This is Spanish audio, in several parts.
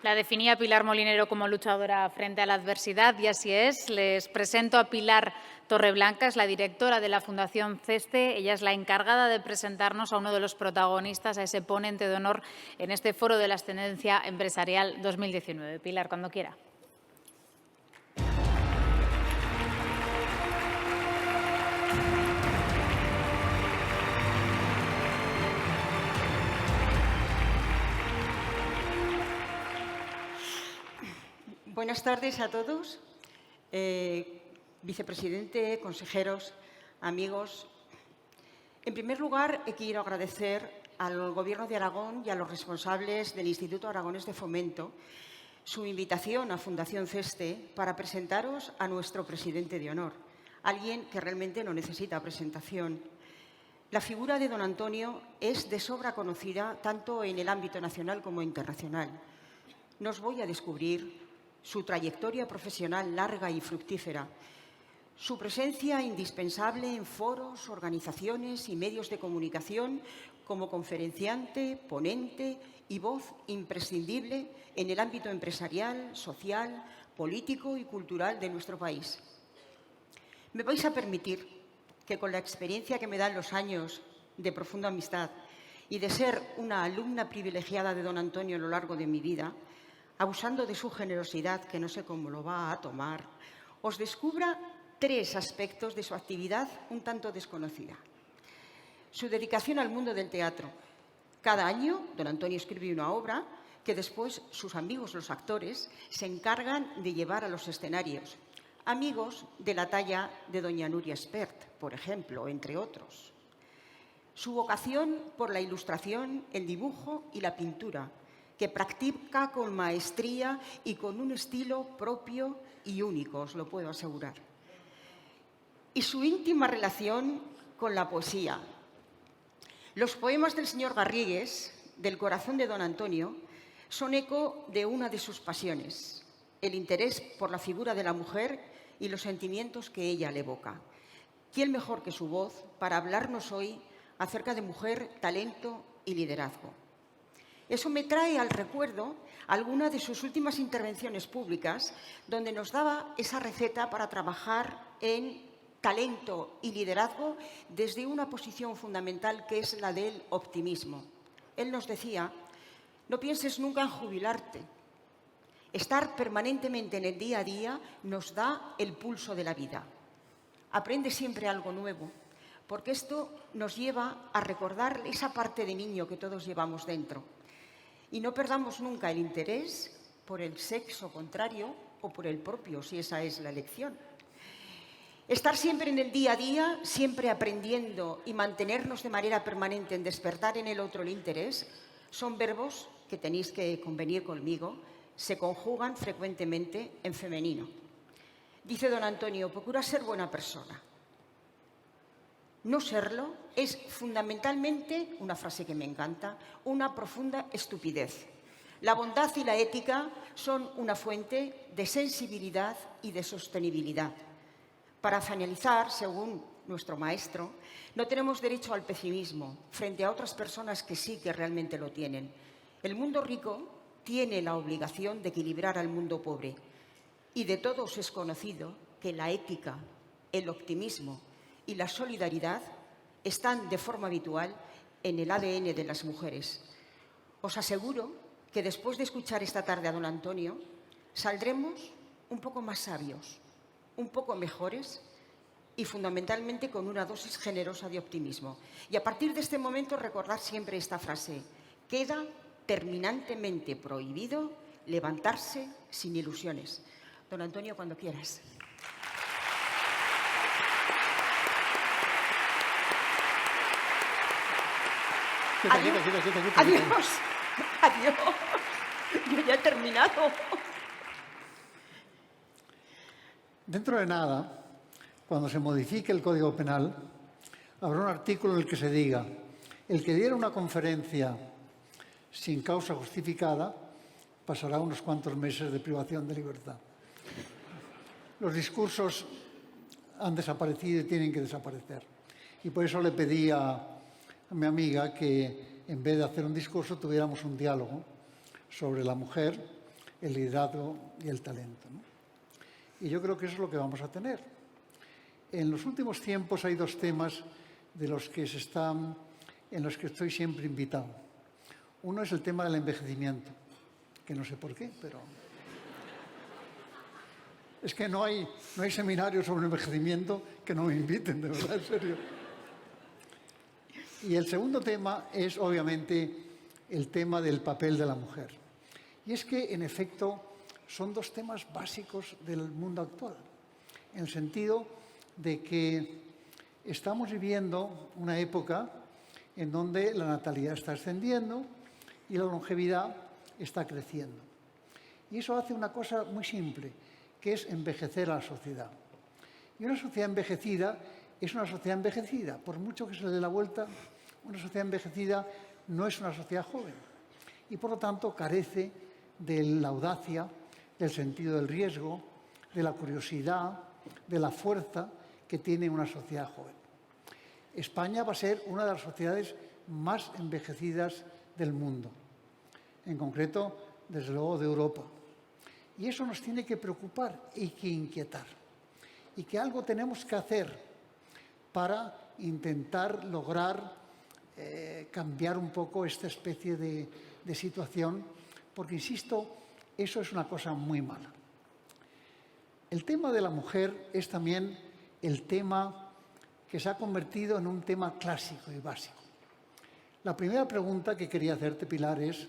La definía Pilar Molinero como luchadora frente a la adversidad y así es. Les presento a Pilar Torreblanca, es la directora de la Fundación CESTE. Ella es la encargada de presentarnos a uno de los protagonistas, a ese ponente de honor en este Foro de la Ascendencia Empresarial 2019. Pilar, cuando quiera. Buenas tardes a todos, vicepresidente, consejeros, amigos. En primer lugar, quiero agradecer al Gobierno de Aragón y a los responsables del Instituto Aragonés de Fomento su invitación a Fundación CESTE para presentaros a nuestro presidente de honor, alguien que realmente no necesita presentación. La figura de don Antonio es de sobra conocida tanto en el ámbito nacional como internacional. No os voy a descubrir su trayectoria profesional larga y fructífera, su presencia indispensable en foros, organizaciones y medios de comunicación como conferenciante, ponente y voz imprescindible en el ámbito empresarial, social, político y cultural de nuestro país. Me vais a permitir que con la experiencia que me dan los años de profunda amistad y de ser una alumna privilegiada de don Antonio a lo largo de mi vida, abusando de su generosidad, que no sé cómo lo va a tomar, os descubra 3 aspectos de su actividad un tanto desconocida. Su dedicación al mundo del teatro. Cada año, don Antonio escribe una obra que después sus amigos, los actores, se encargan de llevar a los escenarios. Amigos de la talla de doña Nuria Espert, por ejemplo, entre otros. Su vocación por la ilustración, el dibujo y la pintura, que practica con maestría y con un estilo propio y único, os lo puedo asegurar. Y su íntima relación con la poesía. Los poemas del señor Garrigues, del corazón de don Antonio, son eco de una de sus pasiones, el interés por la figura de la mujer y los sentimientos que ella le evoca. ¿Quién mejor que su voz para hablarnos hoy acerca de mujer, talento y liderazgo? Eso me trae al recuerdo alguna de sus últimas intervenciones públicas, donde nos daba esa receta para trabajar en talento y liderazgo desde una posición fundamental que es la del optimismo. Él nos decía, no pienses nunca en jubilarte. Estar permanentemente en el día a día nos da el pulso de la vida. Aprende siempre algo nuevo, porque esto nos lleva a recordar esa parte de niño que todos llevamos dentro. Y no perdamos nunca el interés por el sexo contrario o por el propio, si esa es la elección. Estar siempre en el día a día, siempre aprendiendo y mantenernos de manera permanente en despertar en el otro el interés, son verbos que tenéis que convenir conmigo, se conjugan frecuentemente en femenino. Dice don Antonio, procura ser buena persona. No serlo es fundamentalmente, una frase que me encanta, una profunda estupidez. La bondad y la ética son una fuente de sensibilidad y de sostenibilidad. Para finalizar, según nuestro maestro, no tenemos derecho al pesimismo frente a otras personas que sí que realmente lo tienen. El mundo rico tiene la obligación de equilibrar al mundo pobre y de todos es conocido que la ética, el optimismo y la solidaridad están de forma habitual en el ADN de las mujeres. Os aseguro que después de escuchar esta tarde a don Antonio, saldremos un poco más sabios, un poco mejores y fundamentalmente con una dosis generosa de optimismo. Y a partir de este momento recordad siempre esta frase, queda terminantemente prohibido levantarse sin ilusiones. Don Antonio, cuando quieras. Quita. Adiós. Adiós. Yo ya he terminado. Dentro de nada, cuando se modifique el Código Penal, habrá un artículo en el que se diga el que diera una conferencia sin causa justificada pasará unos cuantos meses de privación de libertad. Los discursos han desaparecido y tienen que desaparecer. Y por eso le pedí a mi amiga que, en vez de hacer un discurso, tuviéramos un diálogo sobre la mujer el liderazgo y el talento, ¿no? Y yo creo que eso es lo que vamos a tener. En los últimos tiempos hay dos temas en los que estoy siempre invitado. Uno es el tema del envejecimiento, que no sé por qué, pero es que no hay seminarios sobre envejecimiento que no me inviten, de verdad, en serio. Y el segundo tema es, obviamente, el tema del papel de la mujer. Y es que, en efecto, son dos temas básicos del mundo actual, en el sentido de que estamos viviendo una época en donde la natalidad está ascendiendo y la longevidad está creciendo. Y eso hace una cosa muy simple, que es envejecer a la sociedad. Y una sociedad envejecida es una sociedad envejecida. Por mucho que se le dé la vuelta, una sociedad envejecida no es una sociedad joven. Y por lo tanto carece de la audacia, del sentido del riesgo, de la curiosidad, de la fuerza que tiene una sociedad joven. España va a ser una de las sociedades más envejecidas del mundo, en concreto, desde luego, de Europa. Y eso nos tiene que preocupar y que inquietar. Y que algo tenemos que hacer para intentar lograr cambiar un poco esta especie de situación, porque, insisto, eso es una cosa muy mala. El tema de la mujer es también el tema que se ha convertido en un tema clásico y básico. La primera pregunta que quería hacerte, Pilar, es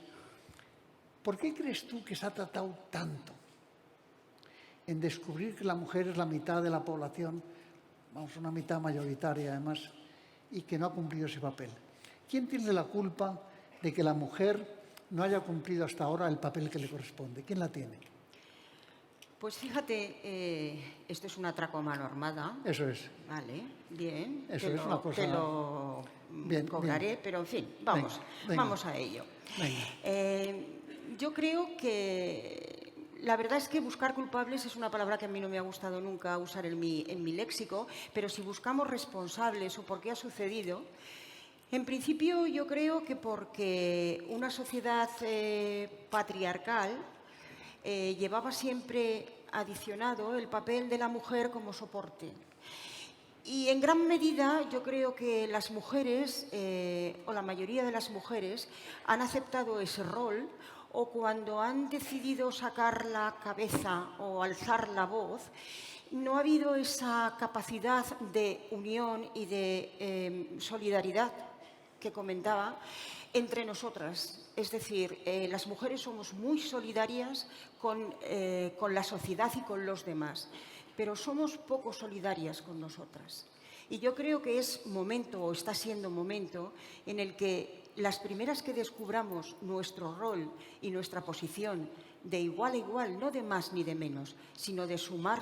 ¿por qué crees tú que se ha tratado tanto en descubrir que la mujer es la mitad de la población, vamos, una mitad mayoritaria además, y que no ha cumplido ese papel? ¿Quién tiene la culpa de que la mujer no haya cumplido hasta ahora el papel que le corresponde? ¿Quién la tiene? Pues fíjate, esto es un atraco a mano armada. Eso es. Vale, bien. Eso es una cosa... Te lo cobraré, bien. Pero en fin, vamos a ello. Yo creo que la verdad es que buscar culpables es una palabra que a mí no me ha gustado nunca usar en mi léxico, pero si buscamos responsables o por qué ha sucedido, en principio yo creo que porque una sociedad patriarcal llevaba siempre adicionado el papel de la mujer como soporte. Y en gran medida yo creo que las mujeres, o la mayoría de las mujeres, han aceptado ese rol, o cuando han decidido sacar la cabeza o alzar la voz, no ha habido esa capacidad de unión y de solidaridad que comentaba entre nosotras. Es decir, las mujeres somos muy solidarias con la sociedad y con los demás, pero somos poco solidarias con nosotras. Y yo creo que es momento, o está siendo momento, en el que las primeras que descubramos nuestro rol y nuestra posición de igual a igual, no de más ni de menos, sino de sumar,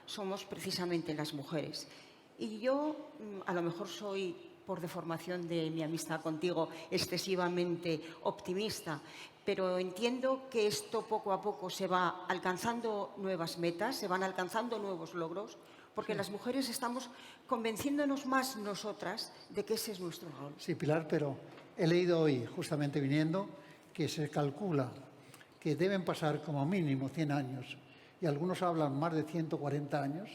somos precisamente las mujeres. Y yo, a lo mejor soy, por deformación de mi amistad contigo, excesivamente optimista, pero entiendo que esto poco a poco se va alcanzando nuevas metas, se van alcanzando nuevos logros, porque las mujeres estamos convenciéndonos más nosotras de que ese es nuestro rol. Sí, Pilar, pero he leído hoy, justamente viniendo, que se calcula que deben pasar como mínimo 100 años, y algunos hablan más de 140 años,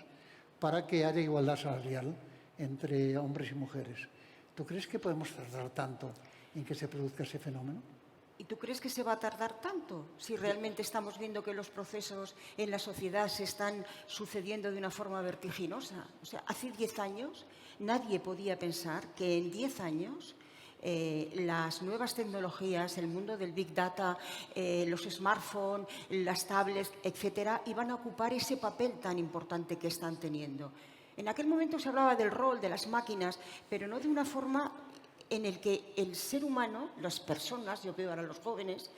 para que haya igualdad salarial entre hombres y mujeres. ¿Tú crees que podemos tardar tanto en que se produzca ese fenómeno? ¿Y tú crees que se va a tardar tanto si realmente estamos viendo que los procesos en la sociedad se están sucediendo de una forma vertiginosa? O sea, hace 10 años nadie podía pensar que en 10 años las nuevas tecnologías, el mundo del Big Data, los smartphones, las tablets, etcétera, iban a ocupar ese papel tan importante que están teniendo. En aquel momento se hablaba del rol de las máquinas, pero no de una forma en el que el ser humano, las personas, yo veo ahora los jóvenes,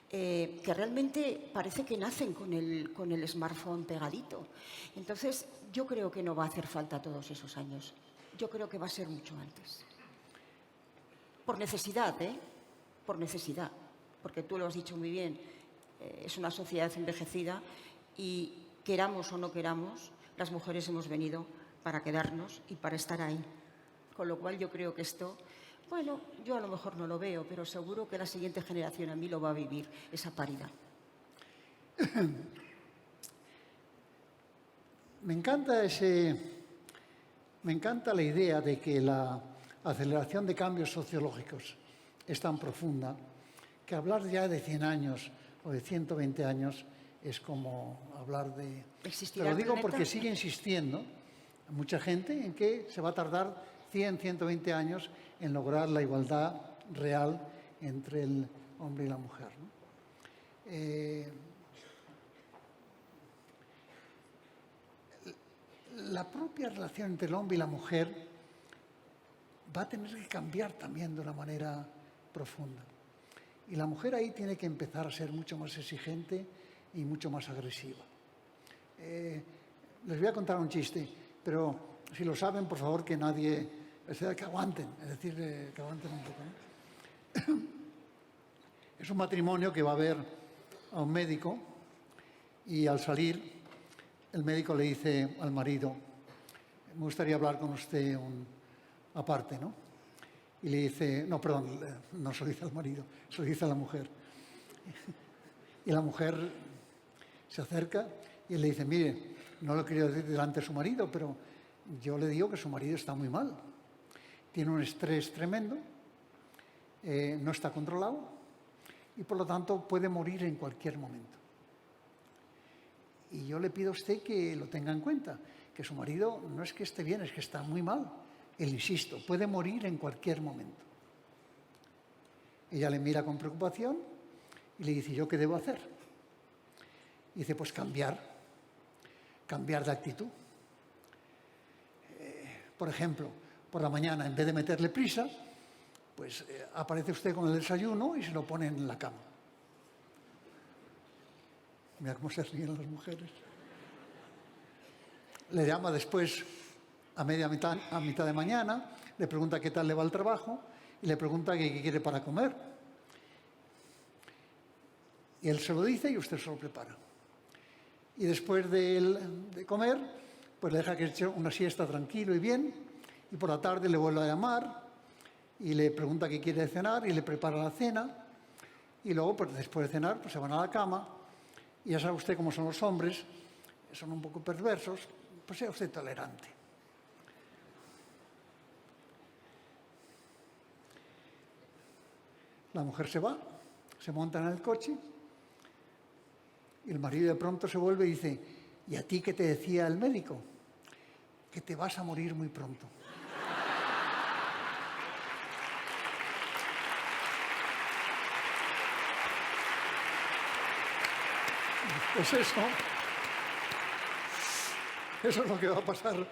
que realmente parece que nacen con el smartphone pegadito. Entonces, yo creo que no va a hacer falta todos esos años. Yo creo que va a ser mucho antes. Por necesidad, Por necesidad. Porque tú lo has dicho muy bien, es una sociedad envejecida y queramos o no queramos, las mujeres hemos venido para quedarnos y para estar ahí. Con lo cual yo creo que esto... Bueno, yo a lo mejor no lo veo, pero seguro que la siguiente generación a mí lo va a vivir, esa paridad. Me encanta la idea de que la aceleración de cambios sociológicos es tan profunda que hablar ya de 100 años o de 120 años es como hablar de... ¿Existirá Pero lo el digo planeta? porque sigue insistiendo mucha gente en que se va a tardar 100, 120 años en lograr la igualdad real entre el hombre y la mujer, ¿no? La propia relación entre el hombre y la mujer va a tener que cambiar también de una manera profunda. Y la mujer ahí tiene que empezar a ser mucho más exigente y mucho más agresiva. Les voy a contar un chiste, pero si lo saben, por favor, que nadie... O sea, que aguanten, es decir, que aguanten un poco, ¿no? Es un matrimonio que va a ver a un médico y al salir el médico le dice al marido: me gustaría hablar con usted aparte, ¿no? Y le dice, no, perdón, no se lo dice al marido, se lo dice a la mujer. Y la mujer se acerca y él le dice, mire, no lo quería decir delante de su marido, pero yo le digo que su marido está muy mal. Tiene un estrés tremendo, no está controlado y por lo tanto puede morir en cualquier momento. Y yo le pido a usted que lo tenga en cuenta, que su marido no es que esté bien, es que está muy mal. Él, insisto, puede morir en cualquier momento. Ella le mira con preocupación y le dice, ¿yo qué debo hacer? Y dice, pues cambiar de actitud. Por ejemplo, por la mañana, en vez de meterle prisa, pues aparece usted con el desayuno y se lo pone en la cama. Mira cómo se ríen las mujeres. Le llama después a mitad de mañana, le pregunta qué tal le va el trabajo y le pregunta qué quiere para comer. Y él se lo dice y usted se lo prepara. Y después de comer, pues le deja que eche una siesta tranquilo y bien, y por la tarde le vuelve a llamar y le pregunta qué quiere cenar y le prepara la cena. Y luego, pues después de cenar, pues se van a la cama. Y ya sabe usted cómo son los hombres, son un poco perversos, pues sea usted tolerante. La mujer se va, se monta en el coche y el marido de pronto se vuelve y dice, ¿y a ti qué te decía el médico? Que te vas a morir muy pronto. Pues eso es lo que va a pasar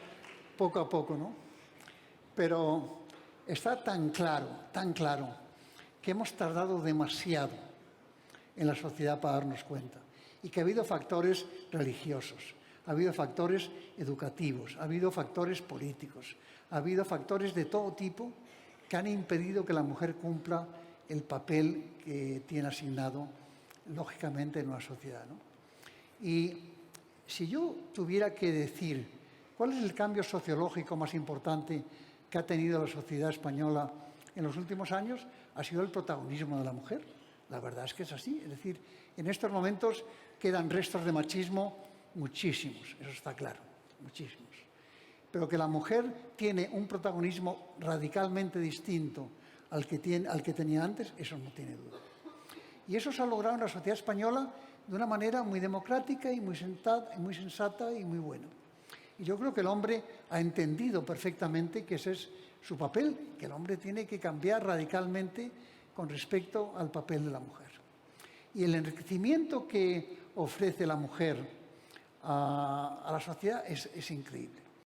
poco a poco, ¿no? Pero está tan claro, que hemos tardado demasiado en la sociedad para darnos cuenta y que ha habido factores religiosos, ha habido factores educativos, ha habido factores políticos, ha habido factores de todo tipo que han impedido que la mujer cumpla el papel que tiene asignado lógicamente en una sociedad, ¿no? Y si yo tuviera que decir cuál es el cambio sociológico más importante que ha tenido la sociedad española en los últimos años, ha sido el protagonismo de la mujer. La verdad es que es así. Es decir, en estos momentos quedan restos de machismo muchísimos, eso está claro, muchísimos. Pero que la mujer tiene un protagonismo radicalmente distinto al que tenía antes, eso no tiene duda. Y eso se ha logrado en la sociedad española de una manera muy democrática y muy sensata y muy buena. Y yo creo que el hombre ha entendido perfectamente que ese es su papel, que el hombre tiene que cambiar radicalmente con respecto al papel de la mujer. Y el enriquecimiento que ofrece la mujer a la sociedad es increíble.